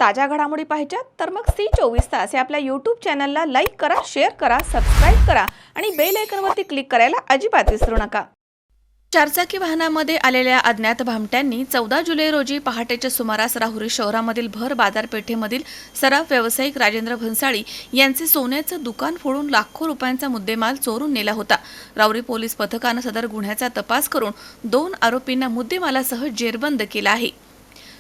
ताज्या घडामोडी पाहिजेत तर मग सी24 तास या आपल्या YouTube चॅनलला लाईक करा, शेअर करा, सबस्क्राइब करा आणि बेल आयकॉनवरती क्लिक करायला अजिबात विसरू नका। चारचाकी वाहनामध्ये आलेल्या अज्ञात भामट्यांनी 14 जुलै रोजी पहाटेच्या सुमारास राहुरी शहरामधील भर बाजारपेठेमधील सराफ व्यावसायिक राजेंद्र भन्साळी यांचे सोन्याचं दुकान फोडून लाखो रुपयांचा मुद्देमाल चोरून नेला होता। राहुरी पोलीस पथकाने सदर गुन्ह्याचा तपास करून 2 आरोपींना मुद्देमालासह जेरबंद केला आहे।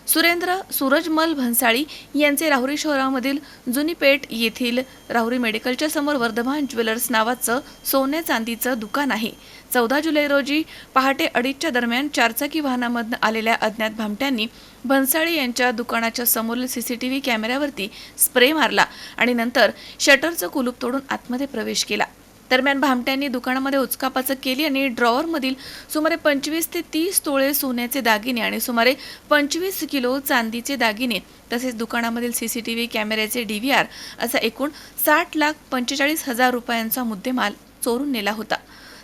सुरेंद्र सूरजमल भन्साळी यांचे राहुरी शहरामधील जुनीपेठ येथील राहुरी मेडिकलच्या समोर वर्धमान ज्वेलर्स नावाचं सोन्या चांदीचं दुकान आहे। 14 जुलै रोजी पहाटे 2:30च्या दरम्यान चारचाकी वाहनामधून आलेल्या अज्ञात भामट्यांनी भन्साळी यांच्या दुकानाच्या समोरील सीसीटीव्ही कॅमेऱ्यावरती स्प्रे मारला आणि नंतर शटरचं कुलूप तोडून आतमध्ये प्रवेश केला। दरम्यान भामट्यांनी दुकानामध्ये उचकापाचक केली आणि ड्रॉवरमधील सुमारे 25 ते 30 तोळे सोन्याचे दागिने आणि सुमारे 25 किलो चांदीचे दागिने तसेच दुकानामधील सीसीटीव्ही कॅमेऱ्याचे DVR असा एकूण 60,45,000 रुपयांचा मुद्देमाल चोरून नेला होता।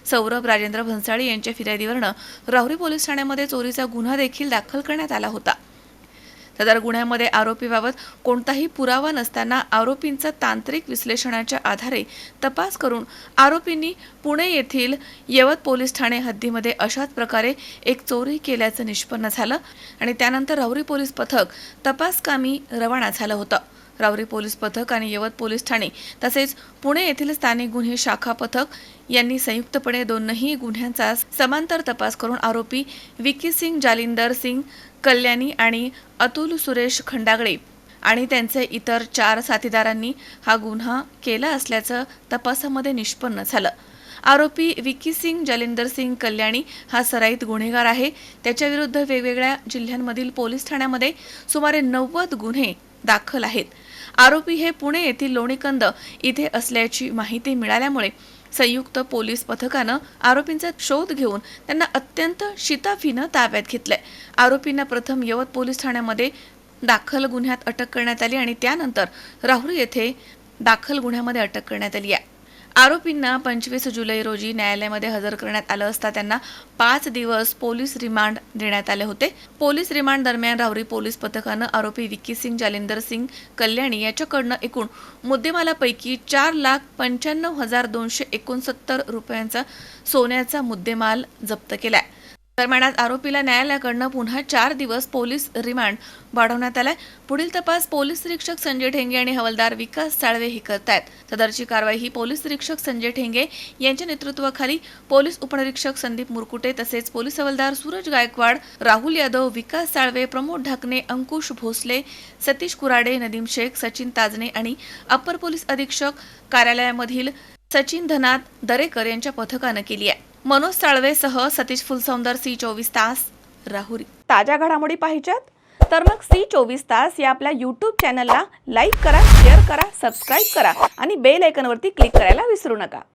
सौरभ राजेंद्र भन्साळी यांच्या फिर्यादीवरून राहुरी पोलीस ठाण्यामध्ये चोरीचा गुन्हा देखील दाखल करण्यात आला होता। सदर गुन्ह्यामध्ये आरोपीबाबत कोणताही पुरावा नसताना आरोपींचा तांत्रिक विश्लेषणाच्या आधारे तपास करून आरोपींनी पुणे येथील यवत पोलीस ठाणे हद्दीमध्ये अशाच प्रकारे एक चोरी केल्याचं निष्पन्न झालं आणि त्यानंतर राहुरी पोलीस पथक तपासकामी रवाना झालं होतं। राहुरी पोलीस पथक आणि यवत पोलीस ठाणे तसेच पुणे येथील स्थानिक गुन्हे शाखा पथक यांनी संयुक्तपणे दोन्ही गुन्ह्यांचा समांतर तपास करून आरोपी विकी सिंग जालिंदर सिंग कल्याणी आणि अतुल सुरेश खंडागळे आणि त्यांचे इतर 4 साथीदारांनी हा गुन्हा केला असल्याचं तपासामध्ये निष्पन्न झालं। आरोपी विकी सिंग जालिंदर सिंग कल्याणी हा सराईत गुन्हेगार आहे। त्याच्या विरुद्ध वेगवेगळ्या जिल्ह्यांमधील पोलीस ठाण्यामध्ये सुमारे 90 गुन्हे दाखल आहेत। आरोपी हे पुणे येथील लोणीकंद इथे असल्याची माहिती मिळाल्यामुळे संयुक्त पोलीस पथकानं आरोपींचा शोध घेऊन त्यांना अत्यंत शिताफीनं ताब्यात घेतलंय। आरोपींना प्रथम यवत पोलीस ठाण्यामध्ये दाखल गुन्ह्यात अटक करण्यात आली आणि त्यानंतर राहुरी येथे दाखल गुन्ह्यामध्ये अटक करण्यात आली आहे। आरोपींना 25 जुलै रोजी न्यायालयामध्ये हजर करण्यात आलं असता त्यांना 5 दिवस पोलीस रिमांड देण्यात आले होते। पोलीस रिमांड दरम्यान राहुरी पोलीस पथकानं आरोपी विकी सिंग जालिंदर सिंग कल्याणी याच्याकडनं एकूण मुद्देमालापैकी 4,95,269 रुपयांचा सोन्याचा मुद्देमाल जप्त केलाय। दरम्यान आरोपीला न्यायालयाकडनं पुन्हा 4 दिवस पोलीस रिमांड वाढवण्यात आलाय। पुढील तपास पोलीस निरीक्षक संजय ठेंगे आणि हवालदार विकास साळवे हे करतायत। सदरची कारवाई ही पोलीस निरीक्षक संजय ठेंगे यांच्या नेतृत्वाखाली पोलीस उपनिरीक्षक संदीप मुरकुटे तसेच पोलीस हवालदार सूरज गायकवाड, राहुल यादव, विकास साळवे, प्रमोद ढाकणे, अंकुश भोसले, सतीश कुराडे, नदीम शेख, सचिन ताजने आणि अप्पर पोलीस अधीक्षक कार्यालयामधील सचिन धनात दरेकर यांच्या पथकानं केली आहे। मनोज साळवेसह सतीश फुलसौंदर सी24 तास राहुरी। ताज्या घडामोडी पाहिजेत तर मग सी24 तास या आपल्या YouTube चॅनलला लाईक करा, शेअर करा, सबस्क्राइब करा आणि बेल आयकॉनवरती क्लिक करायला विसरू नका।